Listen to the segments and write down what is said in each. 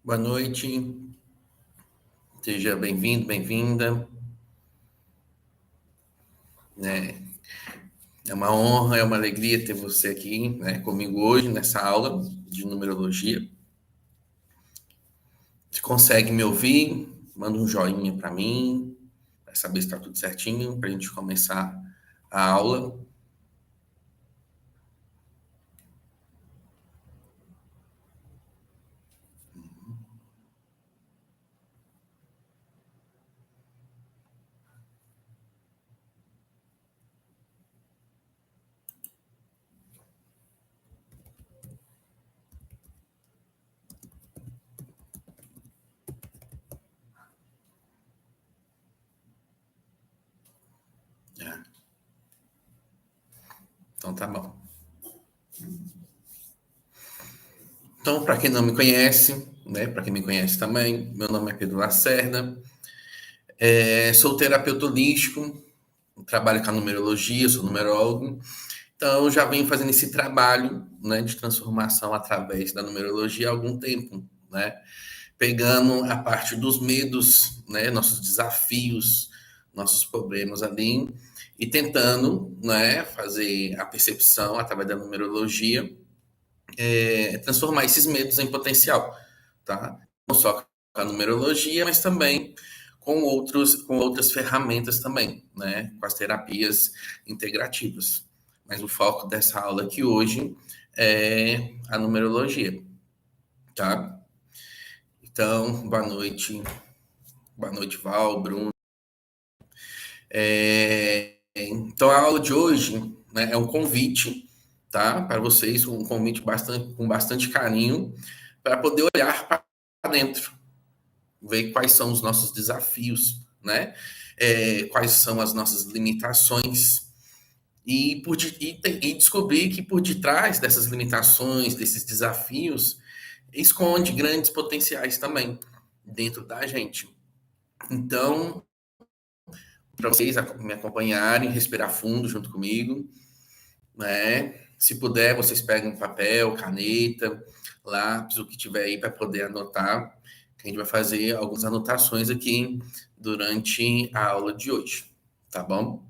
Boa noite, seja bem-vindo, bem-vinda. É uma honra, é uma alegria ter você aqui, comigo hoje nessa aula de numerologia. Se consegue me ouvir, manda um joinha para mim, para saber se está tudo certinho, para a gente começar a aula. É, então tá bom. Então, para quem não me conhece, para quem me conhece também, meu nome é Pedro Lacerda, sou terapeuta holístico, trabalho com a numerologia, sou numerólogo. Então, eu já venho fazendo esse trabalho, de transformação através da numerologia há algum tempo, pegando a parte dos medos, nossos desafios, nossos problemas ali, e tentando, fazer a percepção através da numerologia, transformar esses medos em potencial, tá? Não só com a numerologia, mas também com outras ferramentas também, com as terapias integrativas. Mas o foco dessa aula aqui hoje é a numerologia, tá? Então, boa noite, Val, Bruno. Então, a aula de hoje, é um convite, tá? Para vocês, um convite com bastante carinho, para poder olhar para dentro, ver quais são os nossos desafios, quais são as nossas limitações e descobrir que por detrás dessas limitações, desses desafios, esconde grandes potenciais também dentro da gente. Então, para vocês me acompanharem, respirar fundo junto comigo, Se puder, vocês pegam papel, caneta, lápis, o que tiver aí para poder anotar, que a gente vai fazer algumas anotações aqui durante a aula de hoje, tá bom?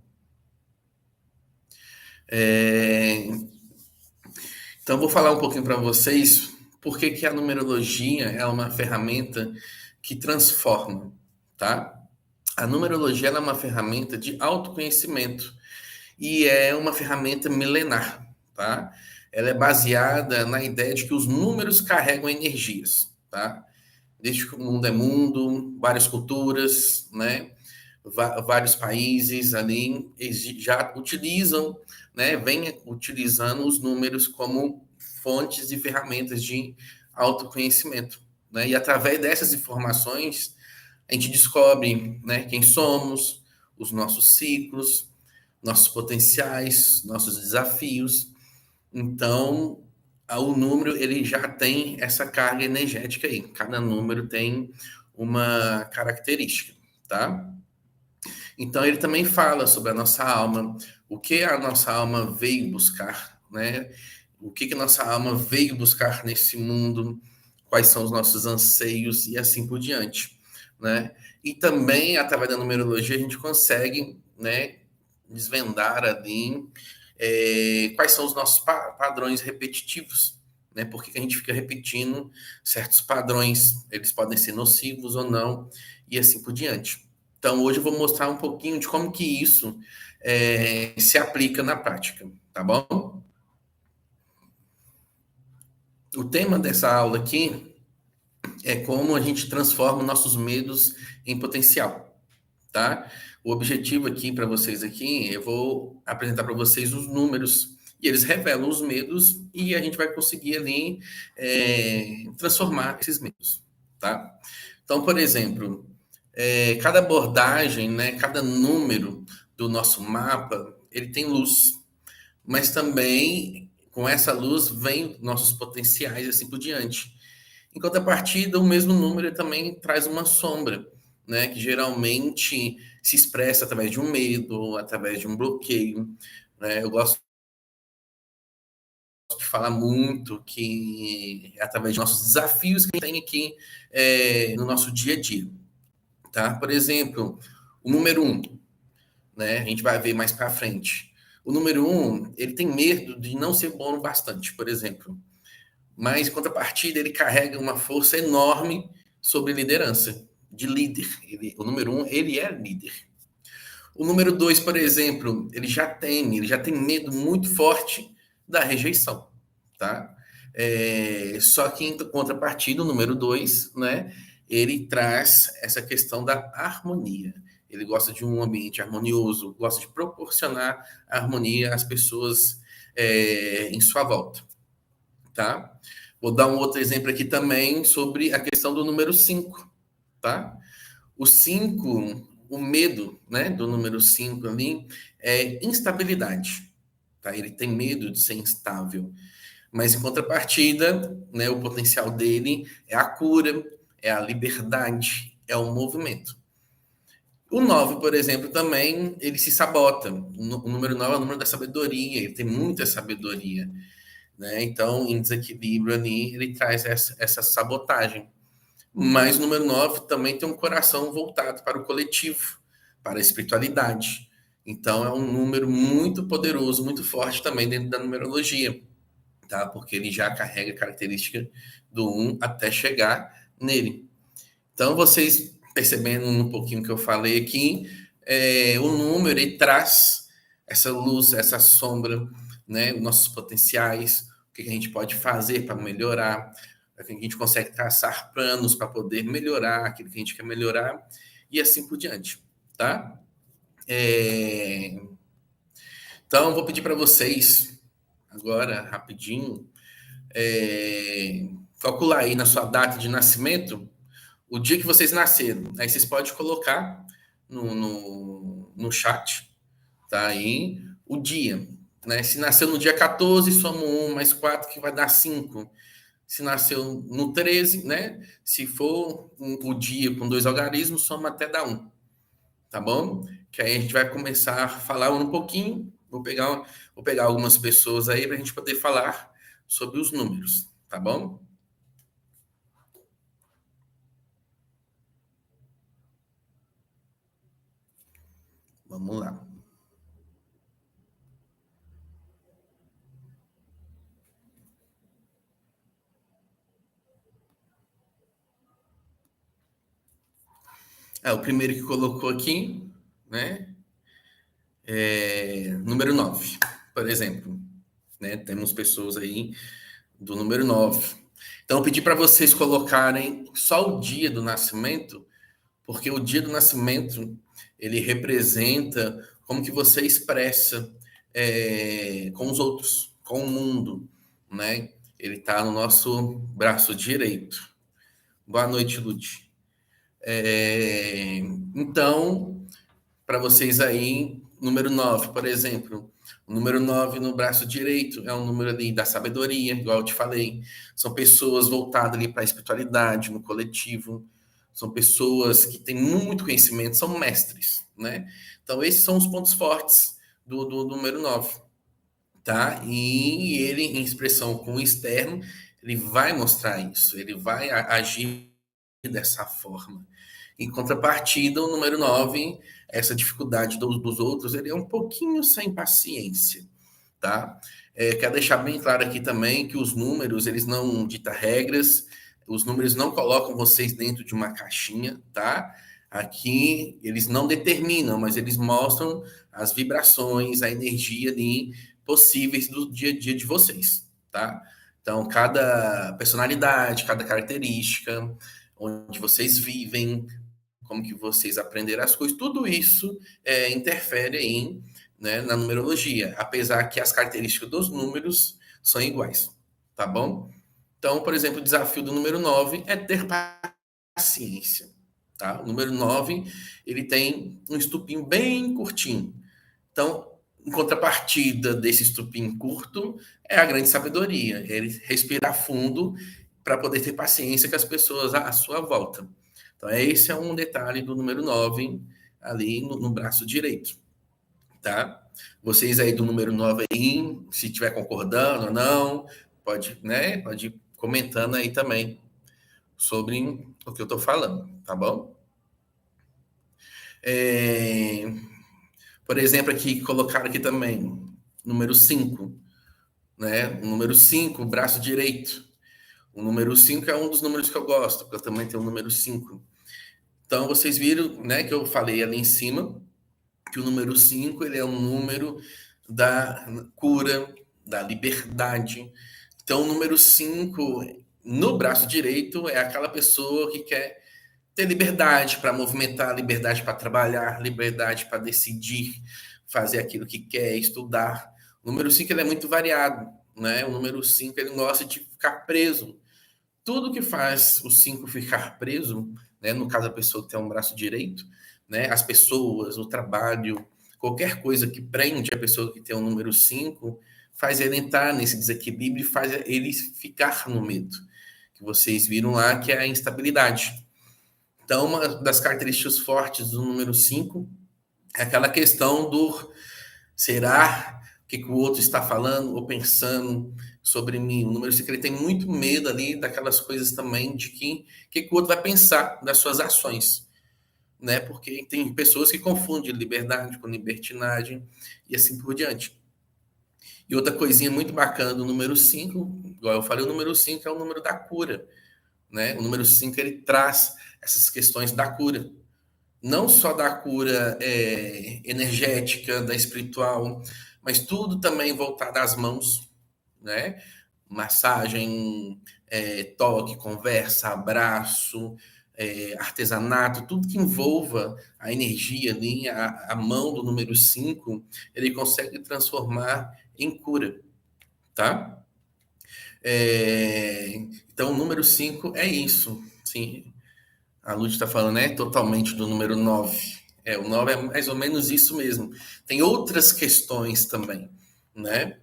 Então, vou falar um pouquinho para vocês por que a numerologia é uma ferramenta que transforma, tá? A numerologia é uma ferramenta de autoconhecimento e é uma ferramenta milenar, tá? Ela é baseada na ideia de que os números carregam energias, tá? Desde que o mundo é mundo, várias culturas, vários países ali já utilizam, vem utilizando os números como fontes e ferramentas de autoconhecimento, E através dessas informações a gente descobre, quem somos, os nossos ciclos, nossos potenciais, nossos desafios. Então, o número ele já tem essa carga energética aí. Cada número tem uma característica, tá? Então, ele também fala sobre a nossa alma, o que a nossa alma veio buscar, O que a nossa alma veio buscar nesse mundo, quais são os nossos anseios e assim por diante, E também, através da numerologia, a gente consegue, desvendar ali quais são os nossos padrões repetitivos, Por que a gente fica repetindo certos padrões? Eles podem ser nocivos ou não, e assim por diante. Então, hoje eu vou mostrar um pouquinho de como que isso se aplica na prática, tá bom? O tema dessa aula aqui é como a gente transforma nossos medos em potencial, tá? O objetivo aqui para vocês aqui, eu vou apresentar para vocês os números e eles revelam os medos e a gente vai conseguir ali transformar esses medos, tá? Então, por exemplo, cada abordagem, cada número do nosso mapa, ele tem luz, mas também com essa luz vem nossos potenciais e assim por diante. Em contrapartida, o mesmo número também traz uma sombra, que geralmente se expressa através de um medo, através de um bloqueio, Eu gosto fala muito que é através de nossos desafios que a gente tem aqui no nosso dia a dia, tá? Por exemplo, o número 1, né? A gente vai ver mais para frente. O número 1, ele tem medo de não ser bom o bastante, por exemplo. Mas, em contrapartida, ele carrega uma força enorme sobre liderança, de líder. O número 1, ele é líder. O número 2, por exemplo, ele já tem medo muito forte da rejeição, tá? Só que, em contrapartida, o número 2, né, ele traz essa questão da harmonia. Ele gosta de um ambiente harmonioso, gosta de proporcionar harmonia às pessoas em sua volta, tá? Vou dar um outro exemplo aqui também sobre a questão do número 5, tá? O 5, o medo, né, do número 5 ali é instabilidade, tá? Ele tem medo de ser instável. Mas, em contrapartida, né, o potencial dele é a cura, é a liberdade, é o movimento. O 9, por exemplo, também, ele se sabota. O número 9 é o número da sabedoria, ele tem muita sabedoria, né? Então, em desequilíbrio ali, ele traz essa sabotagem. Mas o número 9 também tem um coração voltado para o coletivo, para a espiritualidade. Então, é um número muito poderoso, muito forte também dentro da numerologia, tá? Porque ele já carrega a característica do 1 até chegar nele. Então, vocês percebendo um pouquinho que eu falei aqui, o número ele traz essa luz, essa sombra, né? Os nossos potenciais, o que a gente pode fazer para melhorar, a gente consegue traçar planos para poder melhorar aquilo que a gente quer melhorar e assim por diante, tá? Então, vou pedir para vocês agora, rapidinho, calcular aí na sua data de nascimento o dia que vocês nasceram. Aí vocês podem colocar no chat, tá aí, o dia, né? Se nasceu no dia 14, soma 1 mais 4, que vai dar 5. Se nasceu no 13, né? Se for o dia com 2 algarismos, soma até dar 1. Tá bom? Que aí a gente vai começar a falar um pouquinho. Vou pegar algumas pessoas aí para a gente poder falar sobre os números. Tá bom? Vamos lá. O primeiro que colocou aqui, né? Número 9, por exemplo. Né? Temos pessoas aí do número 9. Então, eu pedi para vocês colocarem só o dia do nascimento, porque o dia do nascimento, ele representa como que você expressa com os outros, com o mundo, né? Ele está no nosso braço direito. Boa noite, Lud. Então, para vocês aí, número 9, por exemplo. O número 9 no braço direito é um número ali da sabedoria, igual eu te falei. São pessoas voltadas ali para a espiritualidade, no coletivo. São pessoas que têm muito conhecimento, são mestres, né? Então, esses são os pontos fortes do número 9, tá? E ele, em expressão com o externo, ele vai mostrar isso, ele vai agir dessa forma. Em contrapartida, o número 9, essa dificuldade dos outros, ele é um pouquinho sem paciência, tá? Quero deixar bem claro aqui também que os números, eles não ditam regras, os números não colocam vocês dentro de uma caixinha, tá? Aqui, eles não determinam, mas eles mostram as vibrações, a energia ali possíveis do dia a dia de vocês, tá? Então, cada personalidade, cada característica, onde vocês vivem, como que vocês aprenderam as coisas, tudo isso interfere em, né, na numerologia, apesar que as características dos números são iguais, tá bom? Então, por exemplo, o desafio do número 9 é ter paciência, tá? O número 9, ele tem um estupim bem curtinho. Então, em contrapartida desse estupim curto, é a grande sabedoria, é ele respirar fundo para poder ter paciência com as pessoas à sua volta. Então, esse é um detalhe do número 9 ali no braço direito, tá? Vocês aí do número 9 aí, se estiver concordando ou não, pode, né? Pode ir comentando aí também sobre o que eu estou falando, tá bom? Por exemplo, aqui, colocaram aqui também, número 5, né? O número 5, braço direito. O número 5 é um dos números que eu gosto, porque eu também tenho o número 5. Então, vocês viram, né, que eu falei ali em cima, que o número 5 ele é um número da cura, da liberdade. Então, o número 5 no braço direito é aquela pessoa que quer ter liberdade para movimentar, liberdade para trabalhar, liberdade para decidir, fazer aquilo que quer, estudar. O número 5 ele é muito variado, né? O número 5 ele gosta de ficar preso. Tudo que faz o 5 ficar preso, né? No caso a pessoa ter um braço direito, né? As pessoas, o trabalho, qualquer coisa que prende a pessoa que tem o número 5 faz ele entrar nesse desequilíbrio e faz ele ficar no medo. Que vocês viram lá que é a instabilidade. Então, uma das características fortes do número 5 é aquela questão do será que o outro está falando ou pensando sobre mim. O número 5 ele tem muito medo ali daquelas coisas também de que o outro vai pensar das suas ações, né? Porque tem pessoas que confundem liberdade com libertinagem e assim por diante. E outra coisinha muito bacana do número 5, igual eu falei, o número 5 é o número da cura, né? O número 5 ele traz essas questões da cura. Não só da cura energética, da espiritual, mas tudo também voltado às mãos, né? Massagem, toque, conversa, abraço, artesanato, tudo que envolva a energia ali, a mão do número 5, ele consegue transformar em cura, tá? Então, o número 5 é isso, sim. A Lud está falando, né? Totalmente do número 9. O 9 é mais ou menos isso mesmo. Tem outras questões também, né?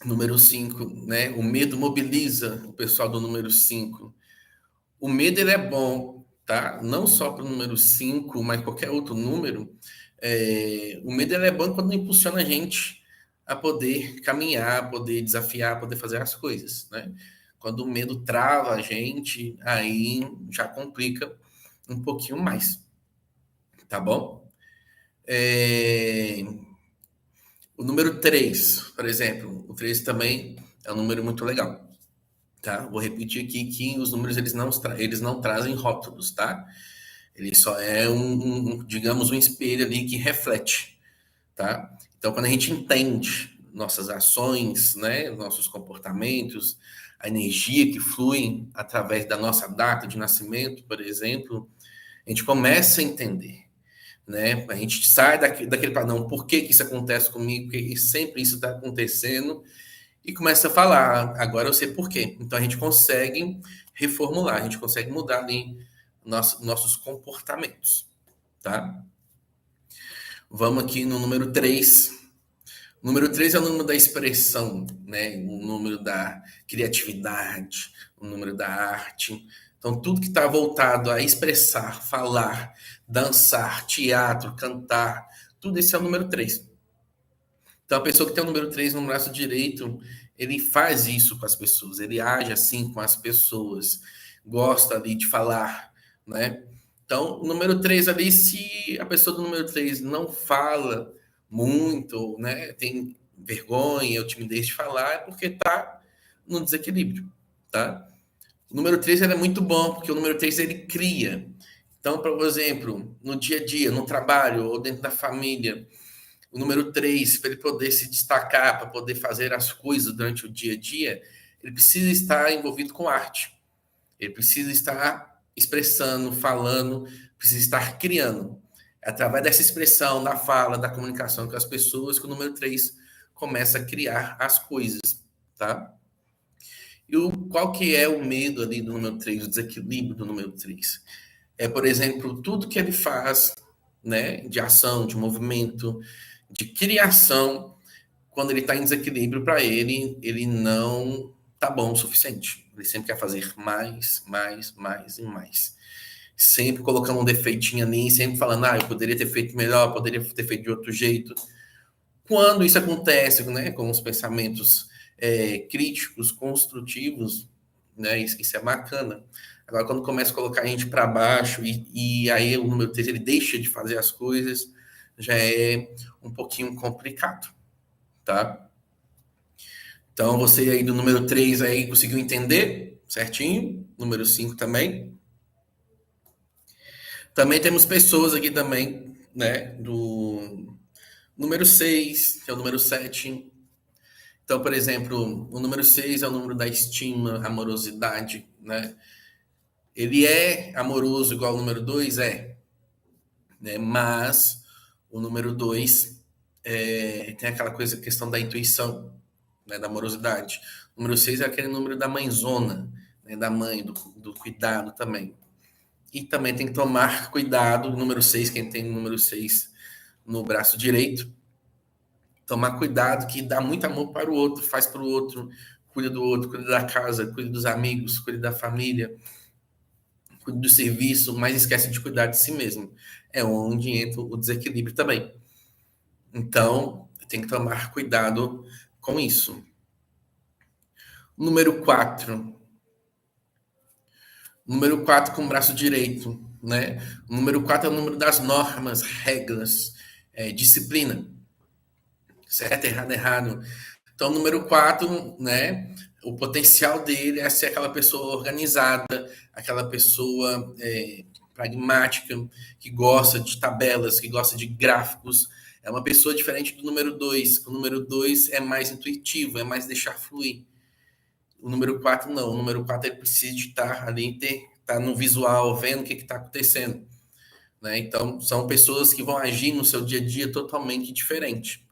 Número 5, né? O medo mobiliza o pessoal do número 5. O medo ele é bom, tá? Não só para o número 5, mas qualquer outro número. O medo ele é bom quando impulsiona a gente a poder caminhar, a poder desafiar, a poder fazer as coisas, né? Quando o medo trava a gente, aí já complica um pouquinho mais, tá bom? O número 3, por exemplo, o 3 também é um número muito legal, tá? Vou repetir aqui que os números eles não trazem rótulos, tá? Ele só é digamos, um espelho ali que reflete, tá? Então, quando a gente entende nossas ações, né, nossos comportamentos, a energia que flui através da nossa data de nascimento, por exemplo, a gente começa a entender, né? A gente sai daquele padrão, por que isso acontece comigo, porque sempre isso está acontecendo, e começa a falar, agora eu sei por quê. Então a gente consegue reformular, a gente consegue mudar ali nossos comportamentos, tá? Vamos aqui no número 3. O número 3 é o número da expressão, né? O número da criatividade, o número da arte. Então, tudo que está voltado a expressar, falar, dançar, teatro, cantar, tudo isso é o número 3. Então, a pessoa que tem o número 3 no braço direito, ele faz isso com as pessoas, ele age assim com as pessoas, gosta ali de falar, né? Então, o número 3 ali, se a pessoa do número 3 não fala muito, né, tem vergonha ou timidez de falar, é porque está no desequilíbrio, tá? O número 3 é muito bom, porque o número 3 ele cria. Então, por exemplo, no dia a dia, no trabalho ou dentro da família, o número 3, para ele poder se destacar, para poder fazer as coisas durante o dia a dia, ele precisa estar envolvido com arte. Ele precisa estar expressando, falando, precisa estar criando. É através dessa expressão, da fala, da comunicação com as pessoas, que o número 3 começa a criar as coisas, tá? E qual que é o medo ali do número 3, o desequilíbrio do número 3? É, por exemplo, tudo que ele faz, né, de ação, de movimento, de criação, quando ele está em desequilíbrio para ele não tá bom o suficiente. Ele sempre quer fazer mais, mais, mais e mais. Sempre colocando um defeitinho ali, sempre falando, eu poderia ter feito melhor, poderia ter feito de outro jeito. Quando isso acontece, né, com os pensamentos críticos, construtivos, né, isso é bacana. Agora, quando começa a colocar a gente para baixo e aí o número 3 ele deixa de fazer as coisas, já é um pouquinho complicado, tá? Então, você aí do número 3 aí conseguiu entender certinho? Número 5 também. Também temos pessoas aqui também, né, do número 6 que é o número 7. Então, por exemplo, o número 6 é o número da estima, amorosidade, né? Ele é amoroso igual ao número 2 é, né? Mas o número 2 tem aquela coisa, questão da intuição, né? Da amorosidade. O número 6 é aquele número da mãezona, né? Da mãe, do cuidado também. E também tem que tomar cuidado, número 6 quem tem o número 6 no braço direito, tomar cuidado que dá muito amor para o outro, faz para o outro, cuida do outro, cuida da casa, cuida dos amigos, cuida da família, cuida do serviço, mas esquece de cuidar de si mesmo. É onde entra o desequilíbrio também. Então, tem que tomar cuidado com isso. Número 4. Número 4 com o braço direito, né? O número 4 é o número das normas, regras, disciplina. Certo, errado, errado. Então, número 4, né? O potencial dele é ser aquela pessoa organizada, aquela pessoa pragmática, que gosta de tabelas, que gosta de gráficos. É uma pessoa diferente do número 2. O número 2 é mais intuitivo, é mais deixar fluir. O número 4 não. O número 4 ele precisa de estar ali, estar no visual, vendo o que está acontecendo. Né? Então, são pessoas que vão agir no seu dia a dia totalmente diferente.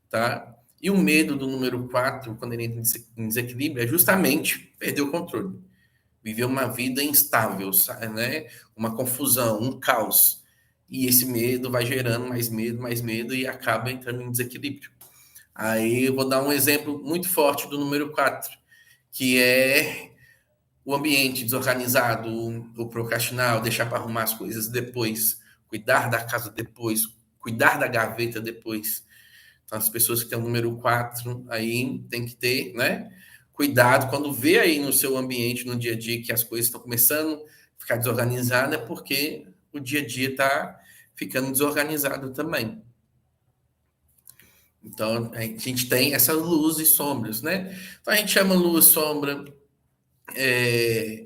Tá? E o medo do número 4 quando ele entra em desequilíbrio, é justamente perder o controle. Viver uma vida instável, né? Uma confusão, um caos. E esse medo vai gerando mais medo e acaba entrando em desequilíbrio. Aí eu vou dar um exemplo muito forte do número 4 que é o ambiente desorganizado, o procrastinar, o deixar para arrumar as coisas depois, cuidar da casa depois, cuidar da gaveta depois. Então, as pessoas que têm o número 4 aí tem que ter, né? Cuidado quando vê aí no seu ambiente, no dia a dia, que as coisas estão começando a ficar desorganizadas, é porque o dia a dia está ficando desorganizado também. Então, a gente tem essa luz e sombras, né? Então, a gente chama luz, sombra, é,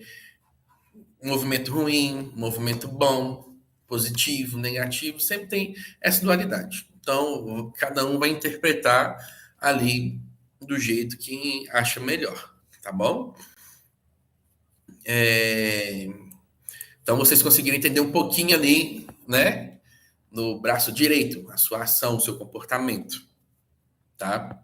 movimento ruim, movimento bom, positivo, negativo, sempre tem essa dualidade. Então, cada um vai interpretar ali do jeito que acha melhor, tá bom? Então, vocês conseguiram entender um pouquinho ali, né? No braço direito, a sua ação, o seu comportamento, tá?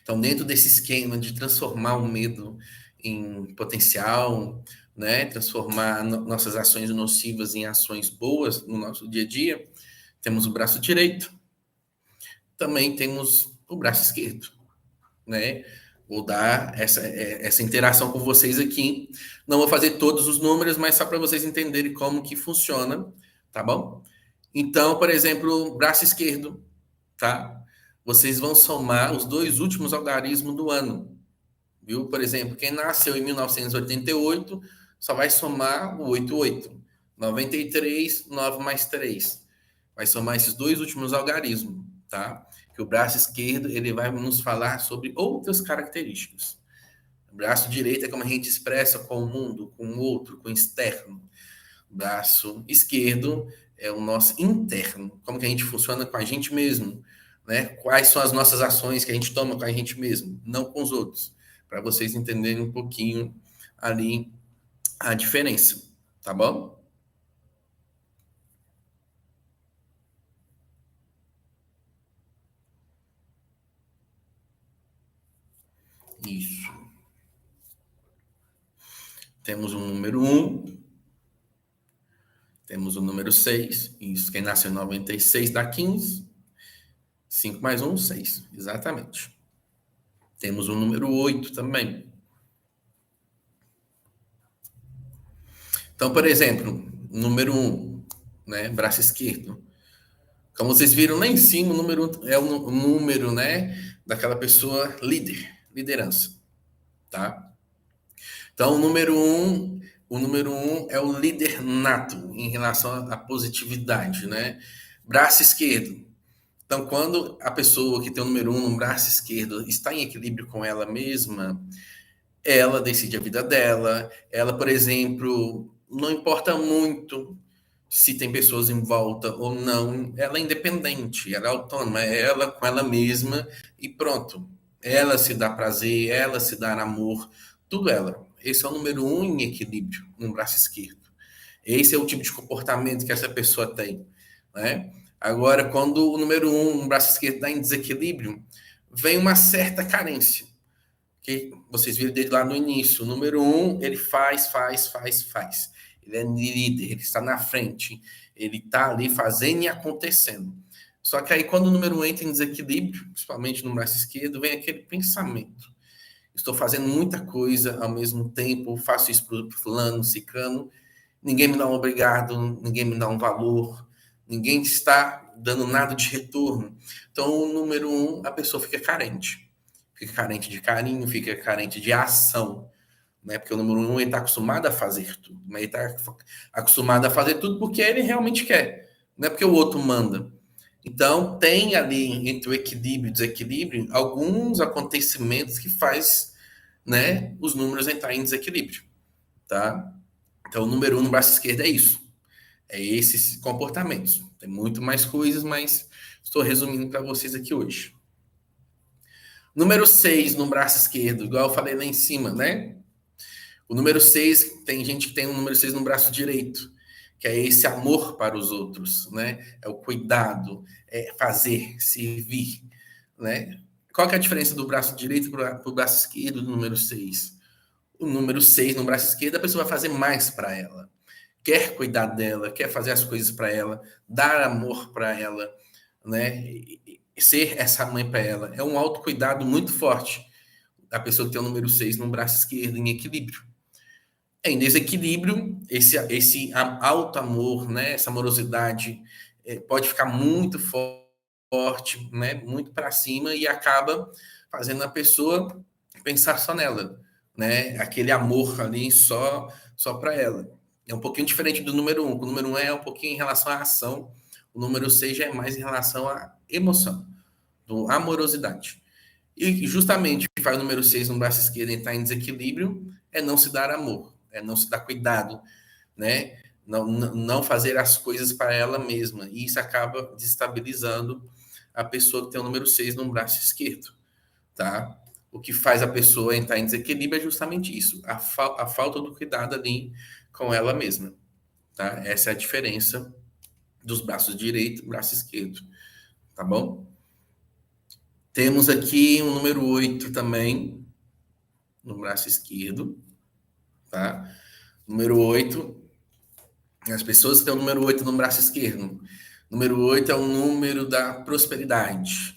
Então, dentro desse esquema de transformar o medo em potencial, né? Transformar nossas ações nocivas em ações boas no nosso dia a dia, temos o braço direito, também temos o braço esquerdo, né? Vou dar essa interação com vocês aqui. Não vou fazer todos os números, mas só para vocês entenderem como que funciona, tá bom? Então, por exemplo, braço esquerdo, tá? Vocês vão somar os dois últimos algarismos do ano, viu? Por exemplo, quem nasceu em 1988 só vai somar o 88. 93, 9 mais 3. Vai somar esses dois últimos algarismos, tá? Que o braço esquerdo ele vai nos falar sobre outras características. O braço direito é como a gente expressa com o mundo, com o outro, com o externo. O braço esquerdo é o nosso interno, como que a gente funciona com a gente mesmo, né? Quais são as nossas ações que a gente toma com a gente mesmo, não com os outros, para vocês entenderem um pouquinho ali a diferença, tá bom? Isso. Temos o número um, temos o número 6. Isso, quem nasceu em 96 dá 15. 5 mais um, 6. Exatamente. Temos o número 8 também. Então, por exemplo, número um, né, braço esquerdo. Como vocês viram lá em cima, o número é o número, né, daquela pessoa líder, liderança, tá? Então, o número um é o líder nato em relação à positividade, né? Braço esquerdo. Então, quando a pessoa que tem o número um no braço esquerdo está em equilíbrio com ela mesma, ela decide a vida dela. Ela, por exemplo, não importa muito se tem pessoas em volta ou não. Ela é independente, ela é autônoma, é ela com ela mesma e pronto. Ela se dá prazer, ela se dá amor, tudo ela. Esse é o número um em equilíbrio no braço esquerdo. Esse é o tipo de comportamento que essa pessoa tem, né? Agora, quando o número um no braço esquerdo está em desequilíbrio, vem uma certa carência que vocês viram desde lá no início. O número um, ele faz. Ele é líder, ele está na frente, ele está ali fazendo e acontecendo. Só que aí, quando o número um entra em desequilíbrio, principalmente no braço esquerdo, vem aquele pensamento. Estou fazendo muita coisa ao mesmo tempo, faço isso para o fulano, cicano, ninguém me dá um obrigado, ninguém me dá um valor, ninguém está dando nada de retorno. Então, o número um, a pessoa fica carente de carinho, fica carente de ação, né? Porque o número um ele está acostumado a fazer tudo, mas ele está acostumado a fazer tudo porque ele realmente quer, não é porque o outro manda. Então tem ali entre o equilíbrio e o desequilíbrio alguns acontecimentos que faz, né, os números entrarem em desequilíbrio, tá? Então o número um no braço esquerdo é isso, é esses comportamentos. Tem muito mais coisas, mas estou resumindo para vocês aqui hoje. Número 6 no braço esquerdo, igual eu falei lá em cima, né? O número 6 tem gente que tem o número 6 no braço direito, que é esse amor para os outros, né? É o cuidado, é fazer, servir, né? Qual que é a diferença do braço direito para o braço esquerdo do número 6? O número 6 no braço esquerdo, a pessoa vai fazer mais para ela. Quer cuidar dela, quer fazer as coisas para ela, dar amor para ela, né? Ser essa mãe para ela. É um autocuidado muito forte. A pessoa que tem o número 6 no braço esquerdo em equilíbrio. Em desequilíbrio, esse alto amor, né, essa amorosidade pode ficar muito forte, né, muito para cima e acaba fazendo a pessoa pensar só nela, né, aquele amor ali só para ela. É um pouquinho diferente do número um. O número um é um pouquinho em relação à ação, o número 6 já é mais em relação à emoção, do amorosidade. E justamente o que faz o número 6 no braço esquerdo entrar em desequilíbrio é não se dar amor, é não se dar cuidado, né? Não fazer as coisas para ela mesma. E isso acaba destabilizando a pessoa que tem o número 6 no braço esquerdo, tá? O que faz a pessoa entrar em desequilíbrio é justamente isso, a falta do cuidado ali com ela mesma, tá? Essa é a diferença dos braços direito e braço esquerdo, tá bom? Temos aqui um número 8 também, no braço esquerdo, tá? Número 8, as pessoas que têm o número 8 no braço esquerdo. Número 8 é o número da prosperidade,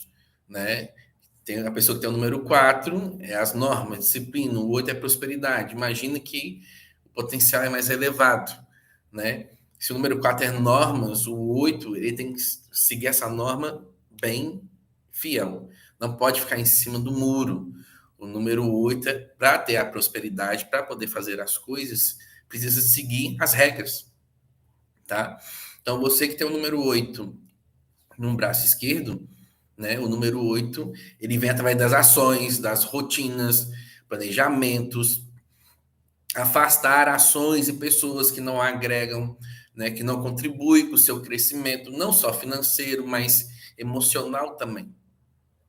né? Tem a pessoa que tem o número 4, é as normas, disciplina. O 8 é prosperidade. Imagina que o potencial é mais elevado, né? Se o número 4 é normas, o 8 ele tem que seguir essa norma bem fiel. Não pode ficar em cima do muro. O número 8 é para ter a prosperidade, para poder fazer as coisas, precisa seguir as regras, tá? Então, você que tem o número 8 no braço esquerdo, né? O número 8 ele vem através das ações, das rotinas, planejamentos, afastar ações e pessoas que não agregam, né? Que não contribuem com o seu crescimento, não só financeiro, mas emocional também.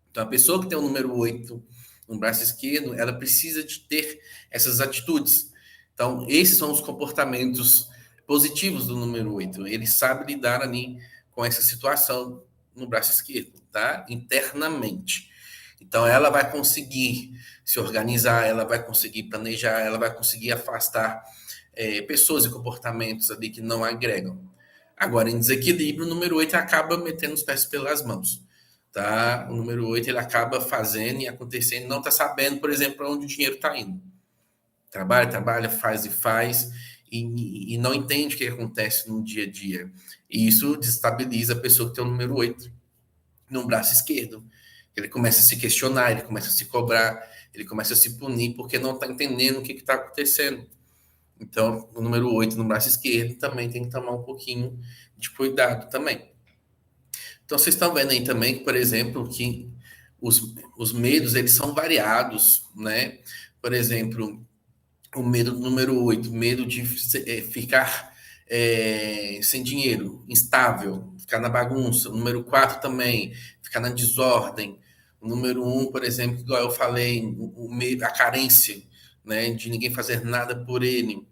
Então, a pessoa que tem o número 8 no braço esquerdo, ela precisa de ter essas atitudes. Então, esses são os comportamentos positivos do número 8. Ele sabe lidar ali com essa situação no braço esquerdo, tá? Internamente. Então, ela vai conseguir se organizar, ela vai conseguir planejar, ela vai conseguir afastar pessoas e comportamentos ali que não agregam. Agora, em desequilíbrio, o número 8 acaba metendo os pés pelas mãos. Tá? O número 8 ele acaba fazendo e acontecendo, não está sabendo, por exemplo, para onde o dinheiro está indo. Trabalha, faz e não entende o que acontece no dia a dia. E isso destabiliza a pessoa que tem o número 8 no braço esquerdo. Ele começa a se questionar, ele começa a se cobrar, ele começa a se punir porque não está entendendo o que está acontecendo. Então, o número 8 no braço esquerdo também tem que tomar um pouquinho de cuidado também. Então, vocês estão vendo aí também, por exemplo, que os medos, eles são variados, né? Por exemplo, o medo do número 8, medo de ficar sem dinheiro, instável, ficar na bagunça. O número 4 também, ficar na desordem. O número 1, por exemplo, igual eu falei, o medo, a carência, né? De ninguém fazer nada por ele.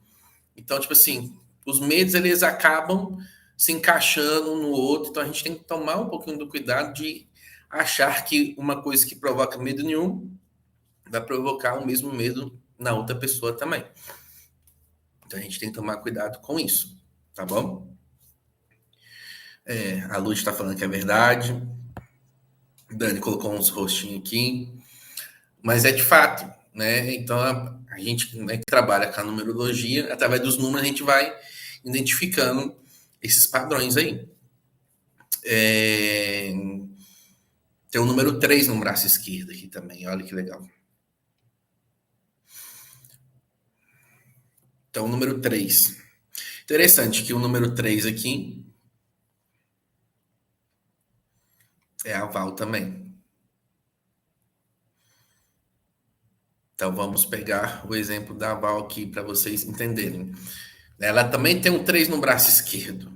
Então, tipo assim, os medos, eles acabam se encaixando um no outro, então a gente tem que tomar um pouquinho do cuidado de achar que uma coisa que provoca medo nenhum vai provocar o mesmo medo na outra pessoa também. Então a gente tem que tomar cuidado com isso, tá bom? A Luz está falando que é verdade. Dani colocou uns rostinhos aqui. Mas é de fato, né? Então a gente, né, que trabalha com a numerologia, através dos números a gente vai identificando esses padrões aí. Tem o número 3 no braço esquerdo aqui também, olha que legal. Então, o número 3. Interessante que o número 3 aqui é a Val também. Então, vamos pegar o exemplo da Val aqui para vocês entenderem. Ela também tem um 3 no braço esquerdo.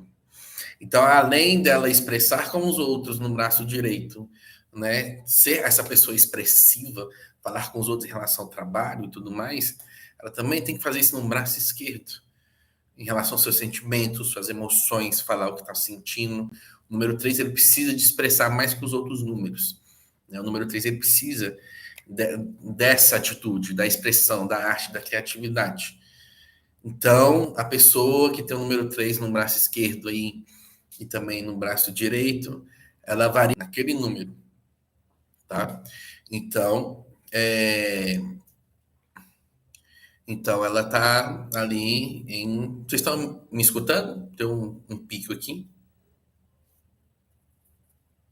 Então, além dela expressar com os outros no braço direito, né, ser essa pessoa expressiva, falar com os outros em relação ao trabalho e tudo mais, ela também tem que fazer isso no braço esquerdo, em relação aos seus sentimentos, suas emoções, falar o que está sentindo. O número 3 ele precisa de expressar mais que os outros números. Né? O número 3 ele precisa dessa atitude, da expressão, da arte, da criatividade. Então, a pessoa que tem o número 3 no braço esquerdo aí, e também no braço direito, ela varia naquele número, tá? Então, então ela tá ali em... Vocês estão me escutando? Tem um pico aqui.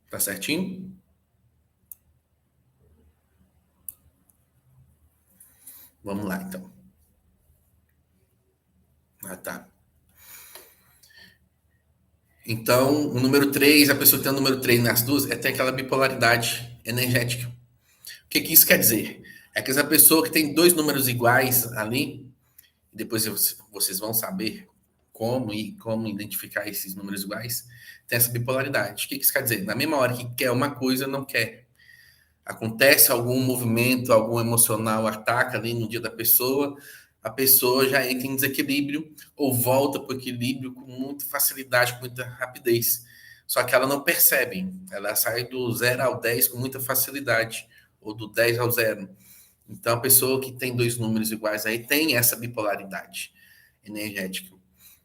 Tá certinho? Vamos lá, então. Ah, tá. Então, o número 3, a pessoa que tem o número 3 nas duas, tem aquela bipolaridade energética. O que isso quer dizer? É que essa pessoa que tem dois números iguais ali, depois vocês vão saber como identificar esses números iguais, tem essa bipolaridade. O que isso quer dizer? Na mesma hora que quer uma coisa, não quer. Acontece algum movimento, algum emocional ataca ali no dia da pessoa, a pessoa já entra em desequilíbrio ou volta para o equilíbrio com muita facilidade, com muita rapidez. Só que ela não percebe, ela sai do 0 ao 10 com muita facilidade, ou do 10 ao 0. Então, a pessoa que tem dois números iguais aí tem essa bipolaridade energética.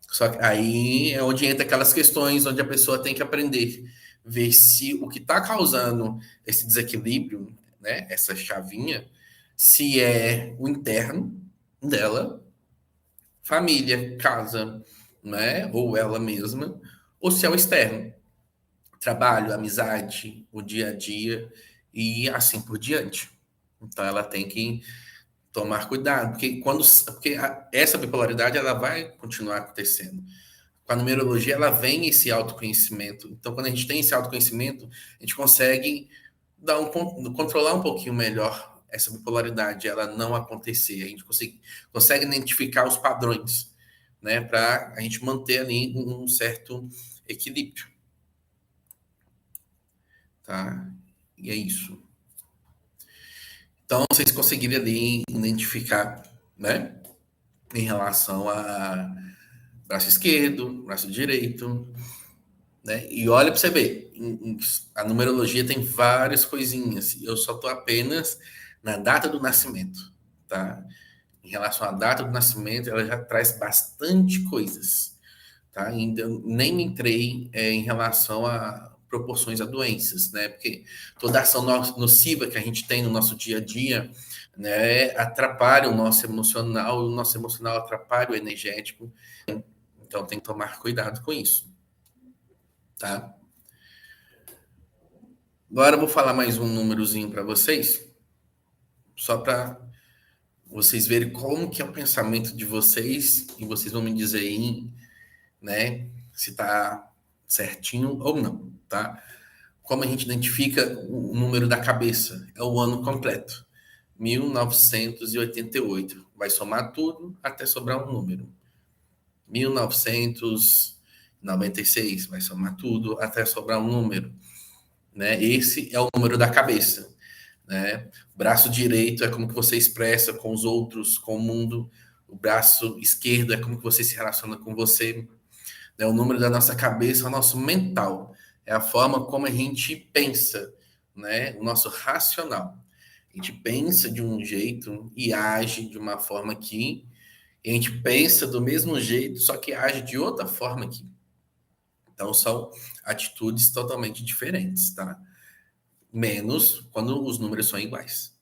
Só que aí é onde entra aquelas questões onde a pessoa tem que aprender, ver se o que está causando esse desequilíbrio, né, essa chavinha, se é o interno dela, família, casa, né, ou ela mesma, ou se é o externo, trabalho, amizade, o dia a dia e assim por diante. Então ela tem que tomar cuidado, porque essa bipolaridade ela vai continuar acontecendo. Com a numerologia ela vem esse autoconhecimento. Então quando a gente tem esse autoconhecimento, a gente consegue controlar um pouquinho melhor essa bipolaridade, ela não acontecer. A gente consegue identificar os padrões, né, para a gente manter ali um certo equilíbrio, tá? E é isso. Então, vocês conseguiram ali identificar, né, em relação a braço esquerdo, braço direito, né? E olha para você ver, a numerologia tem várias coisinhas. Eu só estou apenas na data do nascimento, tá? Em relação à data do nascimento, ela já traz bastante coisas, tá? Ainda nem me entrei em relação a proporções a doenças, né? Porque toda ação nociva que a gente tem no nosso dia a dia, né, atrapalha o nosso emocional atrapalha o energético, então tem que tomar cuidado com isso, tá? Agora eu vou falar mais um númerozinho para vocês, só para vocês verem como que é o pensamento de vocês e vocês vão me dizer aí, né, se tá certinho ou não, tá? Como a gente identifica o número da cabeça? É o ano completo. 1988. Vai somar tudo até sobrar um número. 1996. Vai somar tudo até sobrar um número. Né? Esse é o número da cabeça. Né? O braço direito é como que você expressa com os outros, com o mundo. O braço esquerdo é como que você se relaciona com você. Né? O número da nossa cabeça é o nosso mental. É a forma como a gente pensa, né? O nosso racional. A gente pensa de um jeito e age de uma forma aqui. E a gente pensa do mesmo jeito, só que age de outra forma aqui. Então são atitudes totalmente diferentes, tá? Menos quando os números são iguais.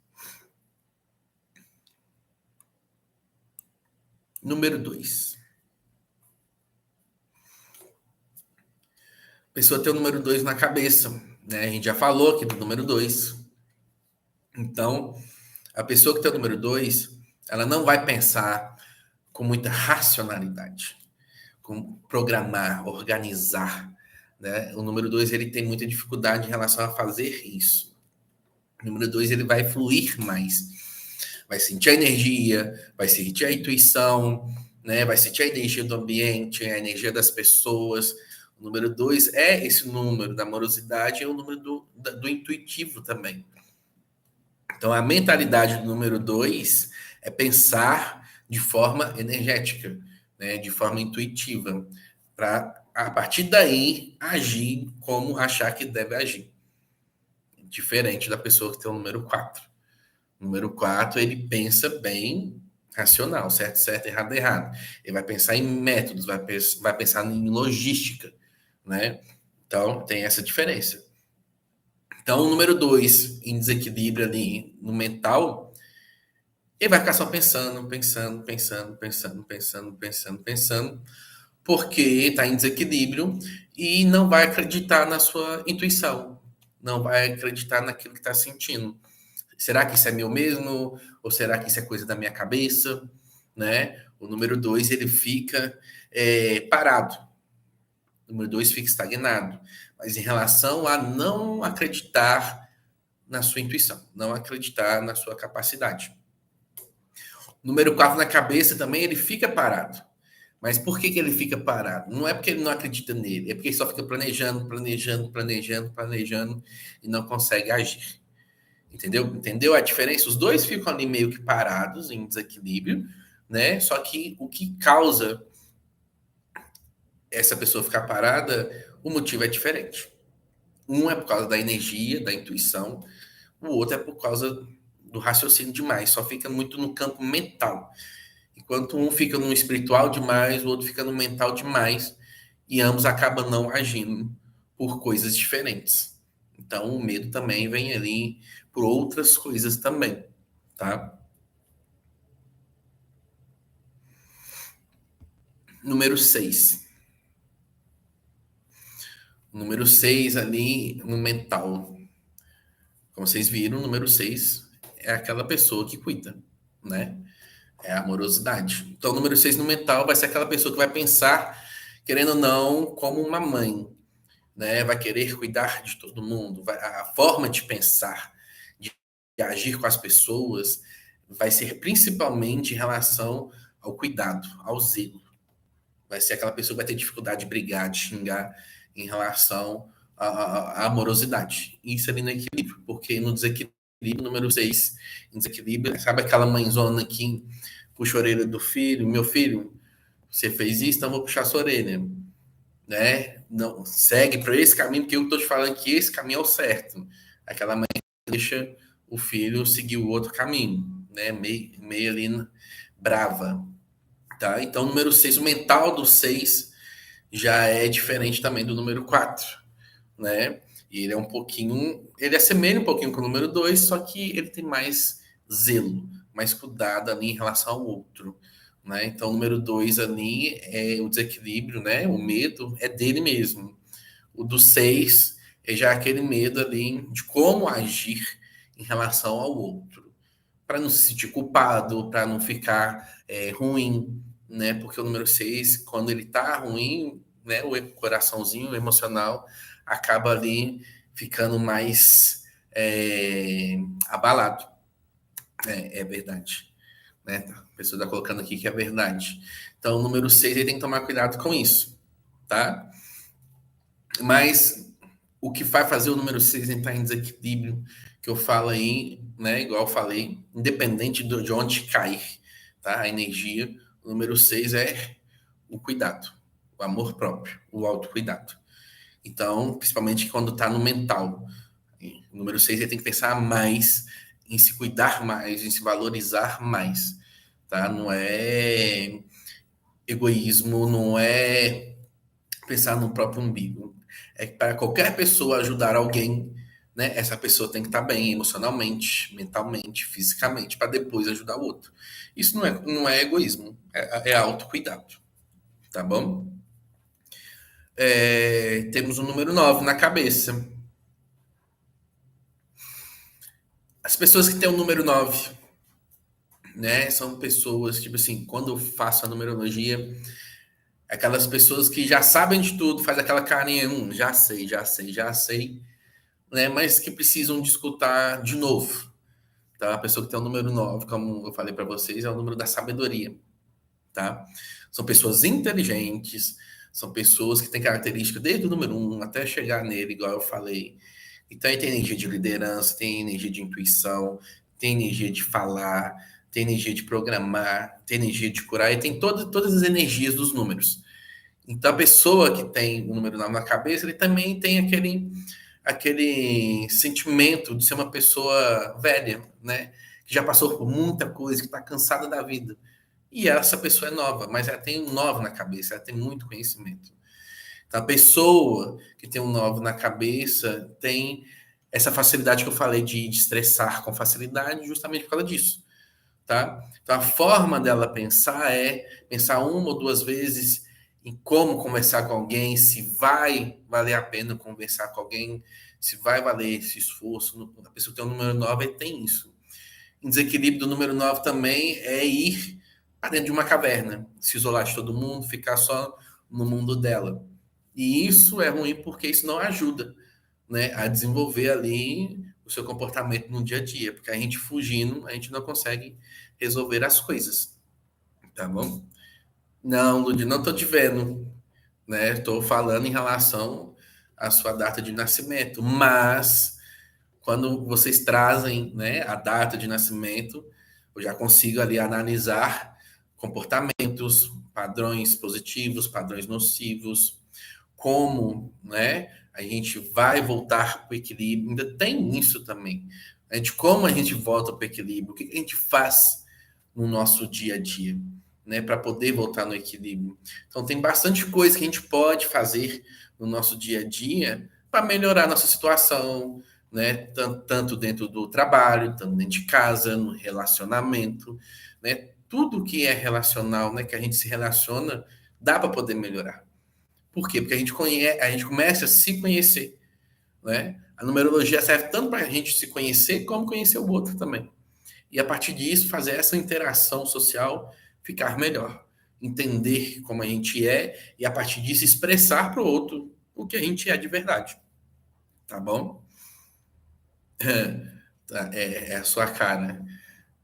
Número 2. A pessoa tem o número 2 na cabeça, né? A gente já falou aqui do número 2. Então, a pessoa que tem o número 2, ela não vai pensar com muita racionalidade, com programar, organizar, né? O número 2 ele tem muita dificuldade em relação a fazer isso. O número 2 ele vai fluir mais, vai sentir a energia, vai sentir a intuição, né? Vai sentir a energia do ambiente, a energia das pessoas. O número 2 é esse número da amorosidade, é o número do intuitivo também. Então, a mentalidade do número 2 é pensar de forma energética, né, de forma intuitiva, para, a partir daí, agir como achar que deve agir. Diferente da pessoa que tem o número 4. O número 4, ele pensa bem racional, certo, certo, errado, errado. Ele vai pensar em métodos, vai pensar em logística, né? Então, tem essa diferença. Então, o número 2, em desequilíbrio ali no mental, ele vai ficar só pensando, porque está em desequilíbrio e não vai acreditar na sua intuição, não vai acreditar naquilo que está sentindo. Será que isso é meu mesmo? Ou será que isso é coisa da minha cabeça? Né? O número 2 ele fica parado. O número 2 fica estagnado. Mas em relação a não acreditar na sua intuição, não acreditar na sua capacidade. Número 4 na cabeça também, ele fica parado. Mas por que ele fica parado? Não é porque ele não acredita nele, é porque ele só fica planejando e não consegue agir. Entendeu a diferença? Os dois ficam ali meio que parados, em desequilíbrio, né? Só que o que causa essa pessoa ficar parada, o motivo é diferente. Um é por causa da energia, da intuição, o outro é por causa do raciocínio demais, só fica muito no campo mental. Enquanto um fica no espiritual demais, o outro fica no mental demais, e ambos acabam não agindo por coisas diferentes. Então, o medo também vem ali por outras coisas também, tá? Número 6. Número 6 ali no mental. Como vocês viram, o número 6 é aquela pessoa que cuida, né? É a amorosidade. Então, o número 6 no mental vai ser aquela pessoa que vai pensar, querendo ou não, como uma mãe, né? Vai querer cuidar de todo mundo. A forma de pensar, de agir com as pessoas, vai ser principalmente em relação ao cuidado, ao zelo. Vai ser aquela pessoa que vai ter dificuldade de brigar, de xingar em relação à amorosidade. Isso ali no equilíbrio, porque no desequilíbrio, número 6, em desequilíbrio, sabe aquela mãezona que puxa a orelha do filho, meu filho, você fez isso, então eu vou puxar a sua orelha, né? Não, segue para esse caminho, porque eu estou te falando que esse caminho é o certo. Aquela mãe deixa o filho seguir o outro caminho, né? Meio ali brava. Tá? Então, o número 6, o mental do 6 já é diferente também do número 4. né? E ele é um pouquinho, ele assemelha um pouquinho com o número 2, só que ele tem mais zelo, mais cuidado ali em relação ao outro, né? Então, o número 2 ali é o desequilíbrio, né? O medo é dele mesmo. O do 6 é já aquele medo ali de como agir em relação ao outro, para não se sentir culpado, para não ficar ruim, né? Porque o número 6, quando ele tá ruim, né? O coraçãozinho o emocional acaba ali ficando mais abalado. É verdade. Né? A pessoa está colocando aqui que é verdade. Então, o número 6 ele tem que tomar cuidado com isso, tá? Mas o que vai fazer o número 6 entrar em desequilíbrio, que eu falo aí, né? Igual eu falei, independente de onde cair, tá? A energia, o número 6 é o cuidado, o amor próprio, o autocuidado. Então, principalmente quando está no mental. O número 6 ele tem que pensar mais em se cuidar mais, em se valorizar mais, tá? Não é egoísmo, não é pensar no próprio umbigo. É que para qualquer pessoa ajudar alguém, né, essa pessoa tem que estar bem emocionalmente, mentalmente, fisicamente, para depois ajudar o outro. Isso não é egoísmo, é autocuidado, tá bom? Temos o número 9 na cabeça. As pessoas que têm o número 9, né, são pessoas, tipo assim, quando eu faço a numerologia, aquelas pessoas que já sabem de tudo, faz aquela carinha, já sei, já sei, já sei, né, mas que precisam de escutar de novo. Tá? A pessoa que tem o número 9, como eu falei para vocês, é o número da sabedoria. Tá? São pessoas inteligentes, são pessoas que têm característica desde o número 1 até chegar nele, igual eu falei. Então, aí tem energia de liderança, tem energia de intuição, tem energia de falar, tem energia de programar, tem energia de curar, e tem todas as energias dos números. Então, a pessoa que tem o número 9 na cabeça, ele também tem aquele sentimento de ser uma pessoa velha, né? Que já passou por muita coisa, que está cansada da vida. E essa pessoa é nova, mas ela tem um 9 na cabeça, ela tem muito conhecimento. Então, a pessoa que tem um 9 na cabeça tem essa facilidade que eu falei de estressar com facilidade, justamente por causa disso, tá? Então, a forma dela pensar é pensar uma ou duas vezes em como conversar com alguém, se vai valer a pena conversar com alguém, se vai valer esse esforço. A pessoa que tem o número 9 tem isso. Em desequilíbrio do número 9 também é ir para dentro de uma caverna, se isolar de todo mundo, ficar só no mundo dela. E isso é ruim porque isso não ajuda, né, a desenvolver ali o seu comportamento no dia a dia, porque a gente fugindo, a gente não consegue resolver as coisas, tá bom? Não, Lud, não tô te vendo, né? Estou falando em relação à sua data de nascimento, mas quando vocês trazem, né, a data de nascimento, eu já consigo ali analisar comportamentos, padrões positivos, padrões nocivos, como, né, a gente vai voltar para o equilíbrio. Ainda tem isso também. Como a gente volta para o equilíbrio, o que a gente faz no nosso dia a dia, né, para poder voltar no equilíbrio. Então, tem bastante coisa que a gente pode fazer no nosso dia a dia para melhorar a nossa situação, né, tanto dentro do trabalho, tanto dentro de casa, no relacionamento, né, tudo que é relacional, né, que a gente se relaciona, dá para poder melhorar. Por quê? Porque a gente começa a se conhecer, né? A numerologia serve tanto para a gente se conhecer como conhecer o outro também. E a partir disso, fazer essa interação social ficar melhor. Entender como a gente é e a partir disso expressar para o outro o que a gente é de verdade. Tá bom? É a sua cara.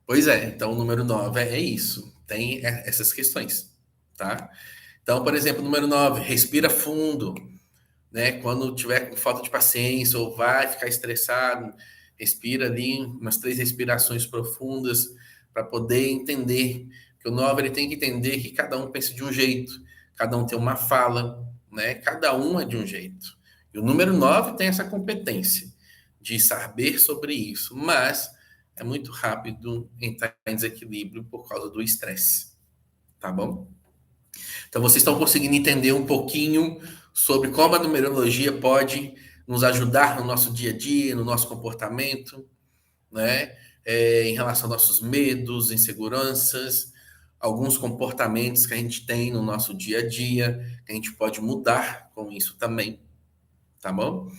Pois é, então o número 9 é isso. Tem essas questões, tá? Então, por exemplo, número 9, respira fundo, né? Quando tiver com falta de paciência ou vai ficar estressado, respira ali umas 3 respirações profundas para poder entender que o 9 ele tem que entender que cada um pensa de um jeito, cada um tem uma fala, né? Cada um é de um jeito. E o número 9 tem essa competência de saber sobre isso, mas é muito rápido entrar em desequilíbrio por causa do estresse, tá bom? Então vocês estão conseguindo entender um pouquinho sobre como a numerologia pode nos ajudar no nosso dia a dia, no nosso comportamento, né? Em relação aos nossos medos, inseguranças, alguns comportamentos que a gente tem no nosso dia a dia, que a gente pode mudar com isso também, tá bom?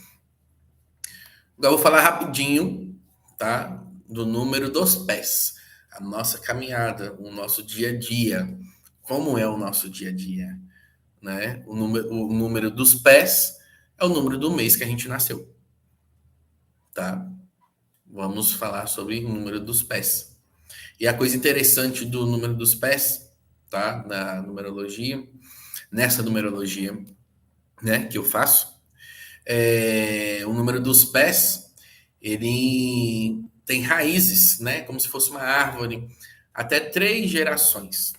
Agora eu vou falar rapidinho, tá? Do número dos pés, a nossa caminhada, o nosso dia a dia. Como é o nosso dia a dia, né? O número dos pés é o número do mês que a gente nasceu, tá? Vamos falar sobre o número dos pés. E a coisa interessante do número dos pés, tá? Na numerologia, nessa numerologia, né, que eu faço, o número dos pés, ele tem raízes, né, como se fosse uma árvore, até 3 gerações,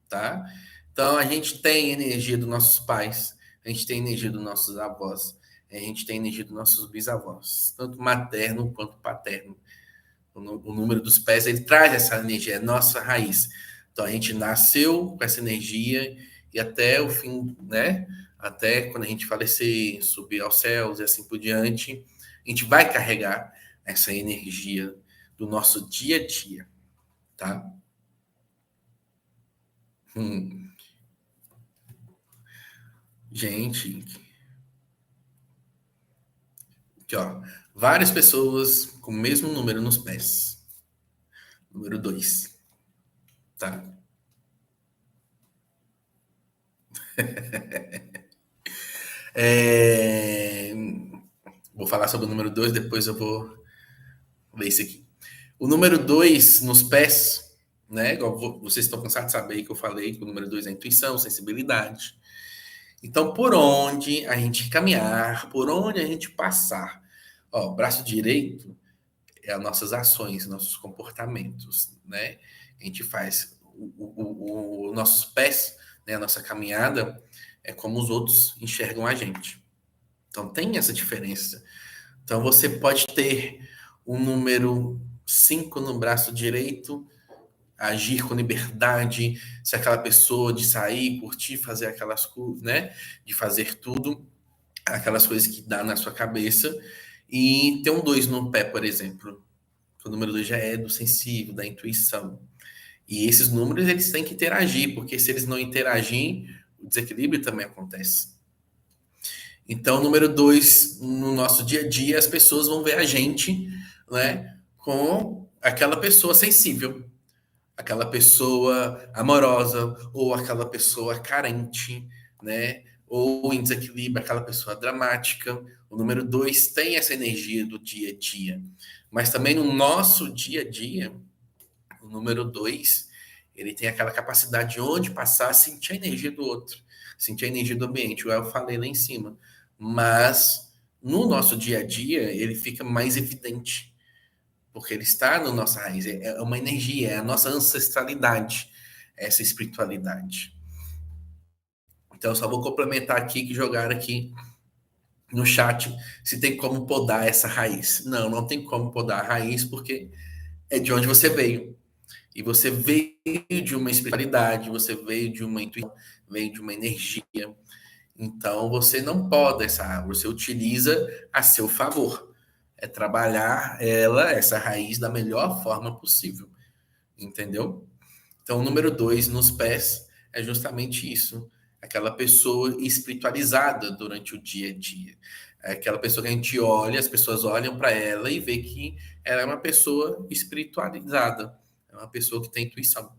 tá? Então a gente tem energia dos nossos pais, a gente tem energia dos nossos avós, a gente tem energia dos nossos bisavós, tanto materno quanto paterno. O número dos pés, ele traz essa energia, é nossa raiz. Então a gente nasceu com essa energia e até o fim, né? Até quando a gente falecer, subir aos céus e assim por diante, a gente vai carregar essa energia do nosso dia a dia, tá? Hum. Gente, aqui ó, várias pessoas com o mesmo número nos pés. Número 2, tá? É... Vou falar sobre o número 2, depois eu vou ver isso aqui. O número 2 nos pés, né? Igual vocês estão cansados de saber que eu falei que o número 2 é intuição, sensibilidade. Então, por onde a gente caminhar, por onde a gente passar. Ó, o braço direito é as nossas ações, nossos comportamentos, né? A gente faz os nossos pés, né? A nossa caminhada é como os outros enxergam a gente. Então, tem essa diferença. Então, você pode ter um número 5 no braço direito, agir com liberdade, ser aquela pessoa de sair, curtir, fazer aquelas coisas, né? De fazer tudo, aquelas coisas que dá na sua cabeça. E ter um 2 no pé, por exemplo. O número 2 já é do sensível, da intuição. E esses números, eles têm que interagir, porque se eles não interagirem, o desequilíbrio também acontece. Então, número 2, no nosso dia a dia, as pessoas vão ver a gente, né, com aquela pessoa sensível, aquela pessoa amorosa, ou aquela pessoa carente, né, ou em desequilíbrio, aquela pessoa dramática. O número 2 tem essa energia do dia a dia. Mas também no nosso dia a dia, o número 2, ele tem aquela capacidade de onde passar, sentir a energia do outro, sentir a energia do ambiente. Eu falei lá em cima. Mas no nosso dia a dia, ele fica mais evidente, porque ele está na nossa raiz. É uma energia, é a nossa ancestralidade, essa espiritualidade. Então, eu só vou complementar aqui que jogaram aqui no chat se tem como podar essa raiz. Não, não tem como podar a raiz, porque é de onde você veio. E você veio de uma espiritualidade, você veio de uma intuição, veio de uma energia. Então, você não poda essa árvore, você utiliza a seu favor. É trabalhar ela, essa raiz, da melhor forma possível. Entendeu? Então, o número 2 nos pés é justamente isso. Aquela pessoa espiritualizada durante o dia a dia. É aquela pessoa que a gente olha, as pessoas olham para ela e vê que ela é uma pessoa espiritualizada. É uma pessoa que tem intuição.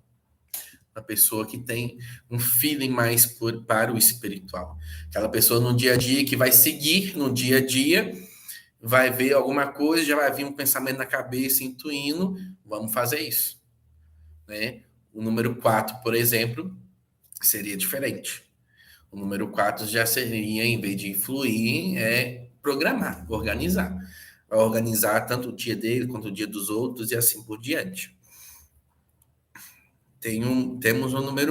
Uma pessoa que tem um feeling mais para o espiritual. Aquela pessoa no dia a dia que vai seguir no dia a dia, vai ver alguma coisa, já vai vir um pensamento na cabeça intuindo, vamos fazer isso, né? O número 4, por exemplo, seria diferente. O número 4 já seria, em vez de fluir, programar, organizar. Vai organizar tanto o dia dele quanto o dia dos outros e assim por diante. Temos um número